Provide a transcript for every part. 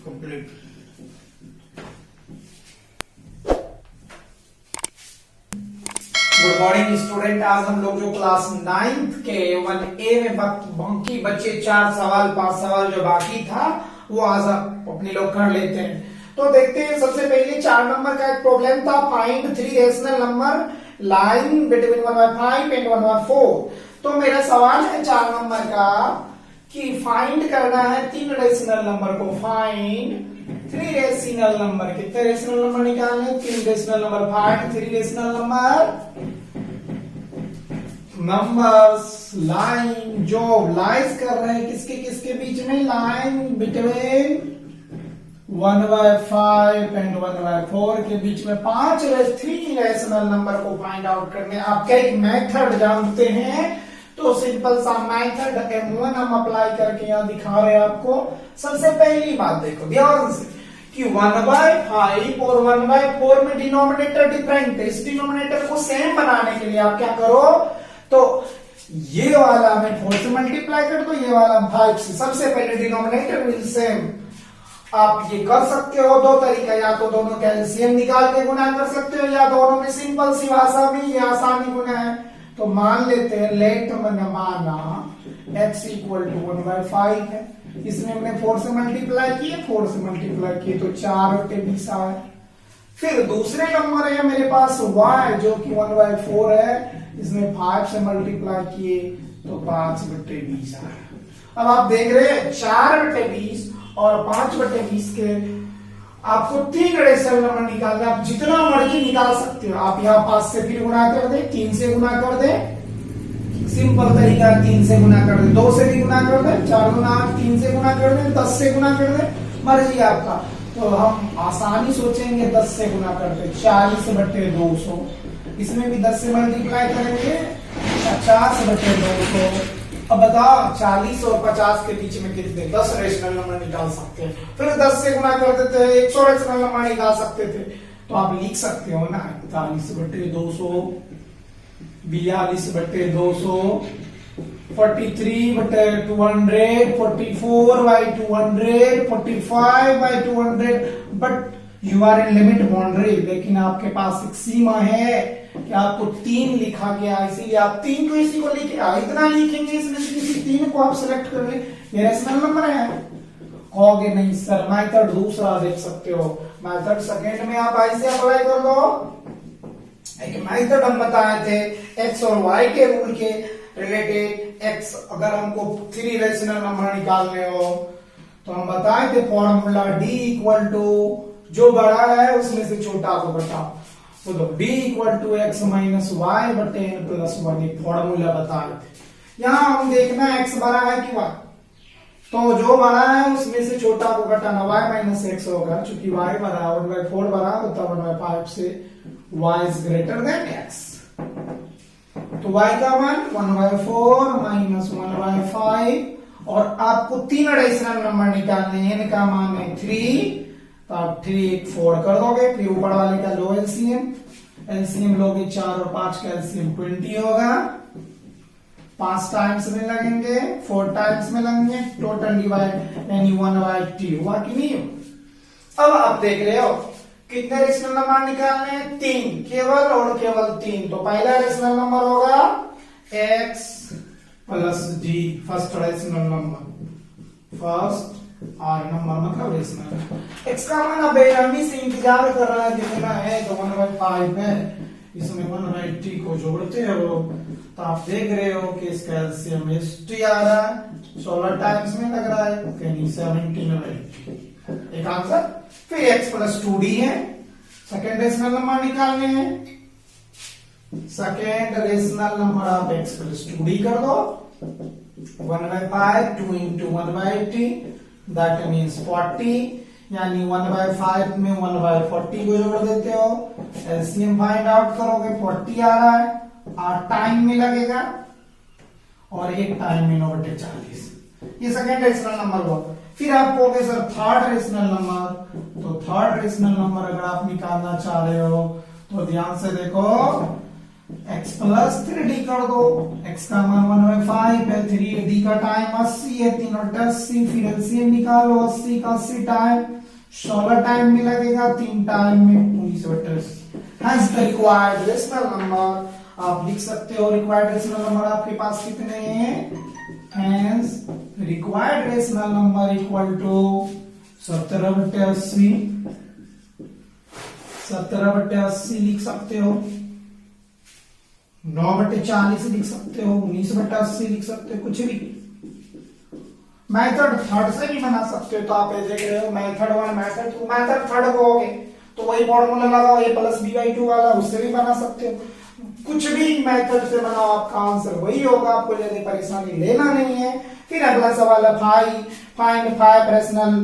Complete. Good morning student, आज हम लोग जो क्लास 9th के 1A में बाकी बच्चे 4 सवाल 5 सवाल जो बाकी था वो आज आप अपने लोग कर लेते हैं। तो देखते हैं, सबसे पहले 4 नंबर का एक प्रॉब्लम था, find 3 rational number line between 1/5 and 1/4। तो मेरा सवाल है 4 नंबर का कि फाइंड करना है 3 रेशनल नंबर को, फाइंड 3 रेशनल नंबर। कितने रेशनल नंबर निकालने? 3 rational number. Find 3 rational numbers line जो लाइज कर रहे हैं किसके किसके बीच में? लाइन बिटवीन 1/5 एंड 1/4 के बीच में 3 रेशनल नंबर को फाइंड आउट करने। आपका एक मेथड जानते हैं, तो सिंपल सा मेथड M1 हम अप्लाई करके यहां दिखा रहे हैं आपको। सबसे पहली बात देखो ध्यान से कि 1/5 और 1/4 में डिनोमिनेटर डिफरेंट है। इस डिनोमिनेटर को सेम बनाने के लिए आप क्या करो, तो ये वाला में 4 से मल्टीप्लाई कर दो, ये वाला 5 से। सबसे पहले डिनोमिनेटर विल सेम। आप ये कर सकते हो 2 तरीका, या तो दोनों का एलसीएम निकाल के गुना कर सकते हो, या दोनों में सिंपल सी भाषा में ये आसानी गुना है। तो मान लेते हैं, लेट माना x इक्वल टू 1/5 है। इसमें हमने 4 से मल्टीप्लाई किए, 4 से मल्टीप्लाई किए तो 4/20 आया। फिर दूसरे नंबर है मेरे पास y जो कि 1/4 है, इसमें 5 से मल्टीप्लाई किए तो 5/20 आया। अब आप देख रहे हैं 4/20 और 5/20 के आपको 3 रेशनल नंबर निकालना। आप जितना मर्जी निकाल सकते हो। आप यहाँ 5 से फिर गुणा कर दे, 3 से गुणा कर दे, सिंपल तरीका 3 से गुणा कर दे, 2 से भी गुणा कर दे, 4 गुना 8, 3 से गुणा कर दे, 10 से गुणा कर दे, मर्जी आपका। तो हम आसानी सोचेंगे 10 से गुणा करते 40/200। इसमें भी 10 से मल्टीप्लाई करेंगे 50/200। अब बताओ 40 और 50 के बीच में कितने 10 रेशनल नंबर निकाल सकते हैं। फिर 10 से गुणा कर देते हैं 100 रेशनल नंबर निकाल सकते थे। तो आप लिख सकते हो ना 41/200, 42/200, 43/200, 44/200, 45/200। But you are in limit boundary, लेकिन आपके पास एक सीमा है कि आपको 3 लिखा गया, इसीलिए आप 3 को इसी को लिखे इतना लिखेंगे, इसमें से किसी 3 को आप सिलेक्ट कर ले, ये रेशनल नंबर है। कहोगे नहीं सर, मेथड दूसरा देख सकते हो, मेथड सेकंड में आप ऐसे अप्लाई कर दो। एक मेथड हम बताए थे x और y के रूल के रिलेटेड। x अगर हमको 3 रेशनल नंबर निकालने हो तो हम बताए थे फॉर्मूला d इक्वल टू जो बड़ा है उसमें से छोटा को घटाओ। तो d equal to x minus y बटे n प्लस 1 एक फॉर्मूला बताए थे। यहां हम देखना x बड़ा है कि y, तो जो बड़ा है उसमें से छोटा को घटाना, y माइनस x होगा। चूंकि y बड़ा 1/4 बड़ा होता 1/5 से, y is greater than x। तो y का मान 1/4 माइनस 1/5 और आपको 3 रेशनल नंबर निकालने हैं। n का मान है 3, तो आप 3 4 कर दोगे। फिर ऊपर वाले का लो एलसीएम लोगे, 4 और 5 का एलसीएम 20 होगा। 5 टाइम्स में लगेंगे, 4 टाइम्स में लगेंगे, टोटल डिवाइड यानी 1/t हुआ कि नहीं? अब आप देख रहे हो कितने रेशनल नंबर निकालने हैं? 3, केवल और केवल 3। तो पहला रेशनल नंबर होगा x plus d, first rational number, first और नंबर मतलब रेशनल। x का मान बेरहमी से इंतजार कर रहा है कितना है, तो 1/5 है। इसमें 1/t को जोड़ते हो तो आप देख रहे हो कि इसका एलसीएम st आ रहा है, 16 टाइम्स में लग रहा है, यानी 17/80 एक आंसर। फिर x प्लस 2d है, सेकेंड रेशनल नंबर निकालने हैं। सेकेंड रेशनल नंबर आप x प्लस 2d कर दो, 1/5 2 into 1/80 दैट मीन्स 40, यानी 1/5 में 1/40 को जोड़ देते हो, एलसीएम फाइंड आउट करोगे 40 आ रहा है, 8 टाइम में लगेगा और 1 टाइम में 9/40। ये सेकेंड रेशनल नंबर हुआ। फिर आप कहोगे सर थर्ड रेशनल नंबर, तो थर्ड रेशनल नंबर अगर आप निकालना चाह रहे हो तो ध्यान से देखो, x प्लस 3d कर दो। x का मान 1/5 है, 3d का टाइम 80 है, 3 और 80, फिर एलसीएम निकालो 80 का 80 टाइम 16 टाइम में लगेगा, 3 टाइम में 19/80। Hence the required rational number, आप लिख सकते हो रिक्वायर्ड रेशनल नंबर आपके पास कितने हैं। Hence required rational number equal to 17/80, 17/80 लिख सकते हो, 9/40 लिख सकते हो, 19/80 लिख सकते हो, कुछ भी। मेथड थर्ड से भी बना सकते हो, तो आप ये देख रहे हो मेथड 1 मेथड 2, मेथड थर्ड को होगे तो वही फॉर्मूला लगाओ a + b/2 वाला, उससे भी बना सकते हो। कुछ भी मेथड से बनाओ आपका आंसर वही होगा, आपको ज्यादा परेशानी लेना नहीं है। फिर अगला सवाल है फाइंड 5 रेशनल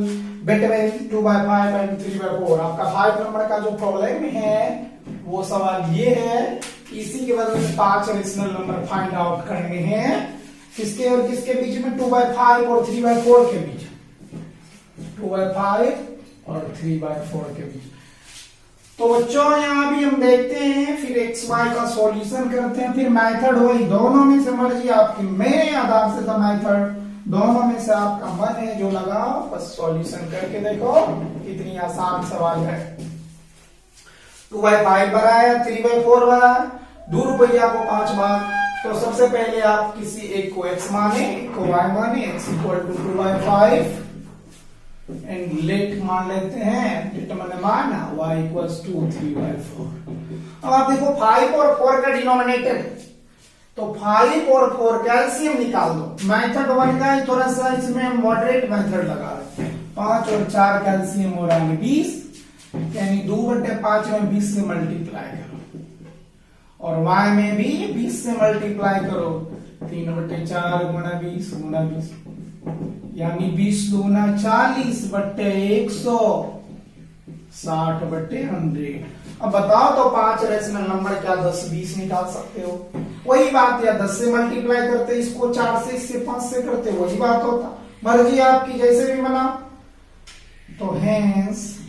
बिटवीन 2/5 एंड 3/4। आपका 5 नंबर का जो प्रॉब्लम है वो सवाल ये है, इसी के बदले में 5 रेशनल नंबर फाइंड आउट करने हैं। किसके और किसके बीच में, 2/5 और 3/4 के बीच, 2/5 और 3/4 के बीच। तो बच्चों यहाँ भी हम देखते हैं, फिर x y का सॉल्यूशन करते हैं, फिर मेथड वही दोनों में से मर्जी आपकी, मेरे आधार से तो मेथड दोनों में से आपका मन है जो लगाओ, बस सॉल्यूशन करके देखो कितनी आसान सवाल है। 2/5 बनाया, 3/4 बनाया, 2 रुपया को 5 बार। तो सबसे पहले आप किसी एक को x माने, एक को y माने, x = 2/5 एंड लेट मान लेते हैं, डिटरमिनेंट माना y = 3/4। अब आप देखो 5 और 4 का डिनोमिनेटर, तो 5 और 4 कैल्सियम निकाल दो। मेथड 1 का थोड़ा सा इसमें मॉडरेट मेथड लगा रहे हैं। 5 और 4 कैल्सियम हो रहा है 20, यानी 2/5 में 20 से मल्टीप्लाई करो, और y में भी 20 से मल्टीप्लाई करो, 3/4 × 20 × 20, यानी 20 दूना 40/100, 60/100। अब बताओ तो 5 रेशनल नंबर क्या 10 20 निकाल सकते हो? वही बात, या 10 से मल्टीप्लाई करते, इसको 4 से, इससे 5 से करते, वही बात होता। मर्जी आपकी, जैसे भी बना। तो हेंस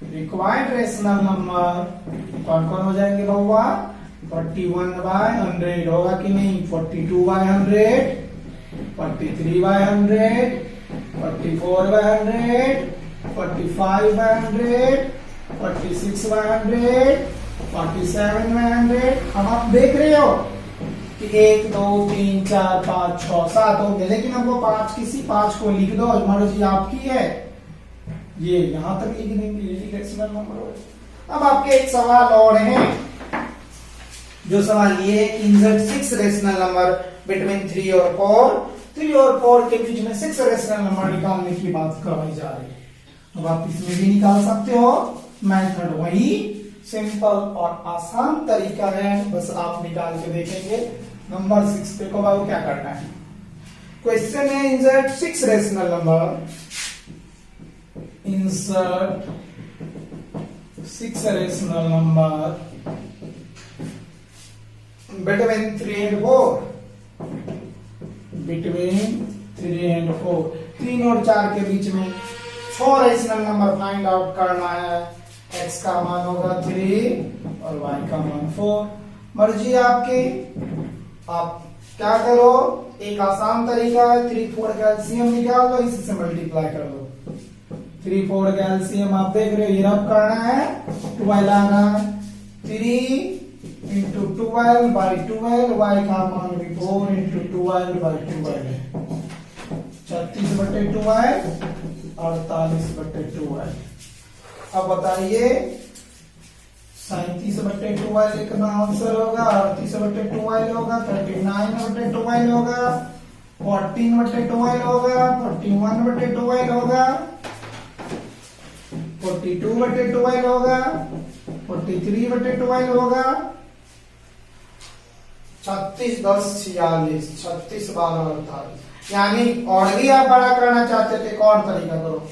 रिक्वायर्ड रेशनल नंबर कौन कौन हो जाएंगे बउआ? 41/100 होगा कि नहीं? 42/100, 43/100, 44/100, 45/100, 46/100, 47/100। अब आप देख रहे हो कि 1 2 3 4 5 6 7 हो गए, लेकिन हमको 5 किसी 5 को लिख दो, मर्जी आपकी है, ये यहां तक लिख देंगे, ये रेशनल नंबर हो। अब आपके एक सवाल और है, जो सवाल ये है, इंसर्ट 6 रेशनल नंबर बिटवीन 3 और 4। 3 और 4 के बीच में 6 रेशनल नंबर निकालने की बात करवाई जा रही है। अब आप इसमें भी निकाल सकते हो, मेथड वही सिंपल और आसान तरीका है, बस आप निकाल के देखेंगे। नंबर 6 देखो बाबू क्या करना है। क्वेश्चन है insert 6 rational number, insert 6 rational number between 3 and 4, between 3 and 4, 3 और 4 के बीच में 6 रेशनल नंबर फाइंड आउट करना है। x का मान होगा 3 और y का मान 4। मर्जी आपकी, आप क्या करो, एक आसान तरीका है, 3 4 कैल्सियम निकाल दो, इसी से मल्टीप्लाई कर दो। 3 4 कैल्सियम आप देख रहे हो, ये रब करना है, 12 आना है, 3 × 12/12, y का मान भी 4 × 12/12 है, 36/12, 48/12। अब बताइए 37/12 लिखना आंसर होगा, 38/12 होगा, 39/12 होगा, 14/12 होगा, 41/12 होगा, 42/12 होगा, 43/12 होगा, 36 10 46, 36 12 48। यानी और भी आप बड़ा करना चाहते थे, एक और तरीका करो,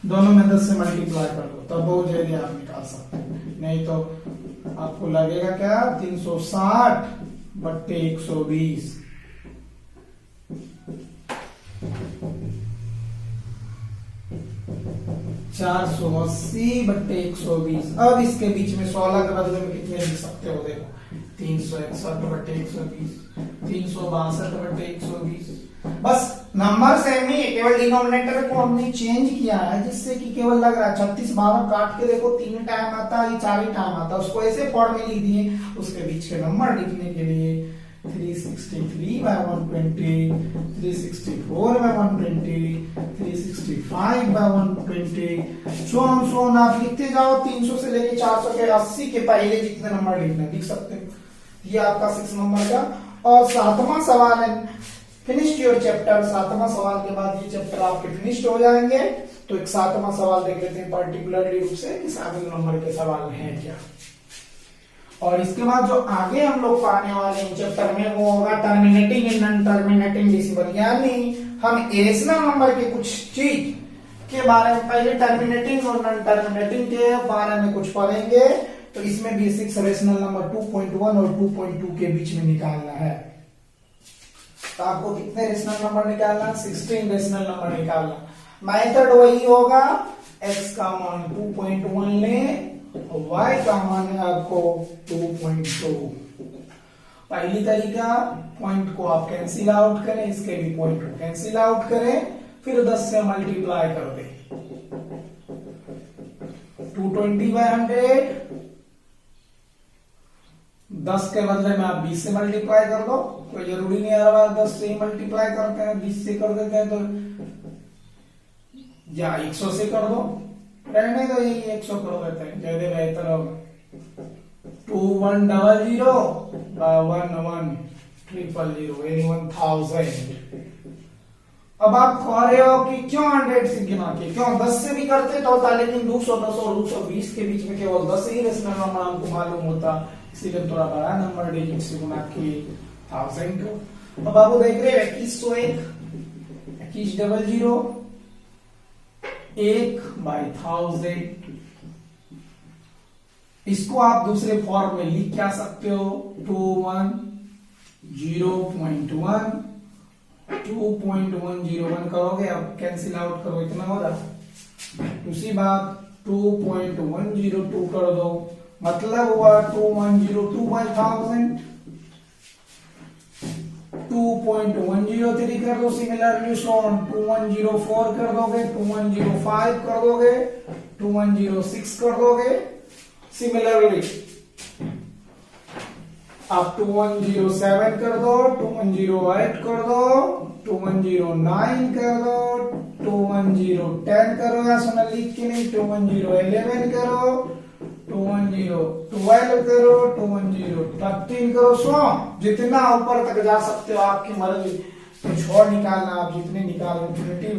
दोनों में 10 से मल्टीप्लाई कर दो, तब बहुत जल्दी आप निकाल सकते हैं। नहीं तो आपको लगेगा क्या, 360/120, 480/120। अब इसके बीच में 16 के बदले में कितने लिख सकते हो? देखो 361/120, 362/120। बस नंबर सेम ही है, केवल डिनोमिनेटर को हमने चेंज किया है, जिससे कि केवल लग रहा है 36 12 काट के देखो 3 टाइम आता है, 4 ही टाइम आता है, उसको ऐसे फॉर्म में लिख दिए। उसके बीच के नंबर लिखने के लिए 363 by 120, 364 by 120, 365 by 120, सो आप लिखते जाओ 300 से लेके 400 के 80 के पहले जितने नंबर लिखना लिख सकते हो। ये आपका 6 नंबर का। और 7वां सवाल है, फिनिश्ड योर चैप्टर। 7वां सवाल के बाद ये चैप्टर आपके फिनिश्ड हो जाएंगे। तो एक 7वां सवाल देख लेते हैं पर्टिकुलरली रूप से कि 7 नंबर के सवाल हैं क्या। और इसके बाद जो आगे हम लोग पाने वाले हैं चैप्टर में वो होगा terminating and non terminating decimal, यानी हम इरेशनल नंबर के कुछ चीज के बारे में पहले टर्मिनेटिंग और नॉन टर्मिनेटिंग के बारे में कुछ पढ़ेंगे। तो इसमें बेसिक्स रेशनल नंबर 2.1 और 2.2 के बीच में निकालना है। तो आपको कितने रेशनल नंबर निकालना? 16 रेशनल नंबर निकालना। मेथड वही होगा, x का मान 2.1 ले, y का मान है आपको 2.2। पहली तरीका, पॉइंट को आप कैंसिल आउट करें, इसके भी पॉइंट को कैंसिल आउट करें, फिर 10 से मल्टीप्लाई कर दें। 220 by 100, 10 के बदले में आप 20 से मल्टीप्लाई कर दो, कोई जरूरी नहीं हर बार 10 से ही मल्टीप्लाई करते हैं, 20 से कर देते हैं तो या 100 से कर दो, रहने दो यही 100 कर देते हैं, ज्यादा बेहतर होगा। 2100 1100 1000। अब आप कह रहे हो कि क्यों 100 से गिना के, क्यों 10 से भी करते तो होता, लेकिन 200 10 और 220 के बीच में केवल 10 ही रेशनल नंबर हमको मालूम होता, इसीलिए थोड़ा बड़ा नंबर डिजिट से गुना किए 1000 को। अब आप देख रहे हैं 2101, 2100, 1/1000। इसको आप दूसरे फॉर्म में लिख क्या सकते हो, 210.1 2.101 करोगे, अब कैंसिल आउट करो, इतना हो रहा। दूसरी बात 2.102 कर दो, मतलब हुआ 2102/1000। 2.103 कर दो, सिमिलरली 2104 कर दोगे, 2105 कर दोगे, 2106 कर दोगे, सिमिलरली आप 2107 कर दो, 2108 कर दो, 2109 कर दो, 2110 करो, या सुना लिख के नहीं, 2111 करो, 2112 करो, 2113 करो, सो जितना ऊपर तक जा सकते हो आपकी मर्जी। कुछ और निकालना आप जितने निकालो, इन्फिनिटिव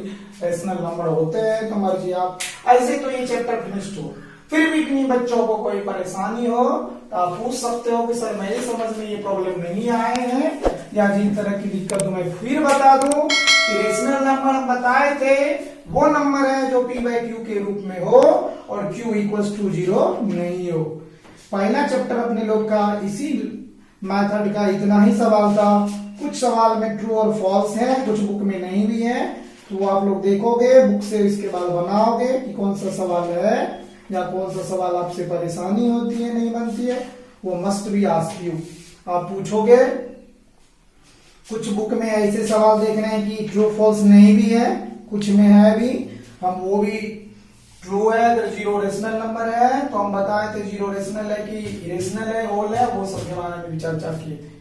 रेशनल नंबर होते हैं तो मर्जी आप। ऐसे तो ये चैप्टर फिनिश्ड हो। फिर भी किन्हीं बच्चों को कोई परेशानी हो तो आप पूछ सकते हो कि सर मेरे समझ में ये प्रॉब्लम नहीं आए हैं, या जिन तरह की दिक्कत मैं फिर बता दूं कि रेशनल नंबर हम बताए थे वो नंबर है जो p/q के रूप में हो और q = 0 नहीं हो। पहला चैप्टर अपने लोग का इसी मेथड का इतना ही सवाल था। कुछ सवाल में ट्रू और फॉल्स है, कुछ बुक में नहीं भी है, तो आप लोग देखोगे बुक से, इसके बाद बनाओगे कि कौन सा सवाल है या कौन सा सवाल आपसे परेशानी होती है, नहीं बनती है, वो मस्ट बी आस्क्ड यू, आप पूछोगे। कुछ बुक में ऐसे सवाल देख रहे हैं कि ट्रू फॉल्स नहीं भी है, कुछ में है भी, हम वो भी ट्रू है अगर 0 रेशनल नंबर है तो हम बताए थे 0 रेशनल है कि इरेशनल है, होल है, वो सब के बारे में भी चर्चा किए थे।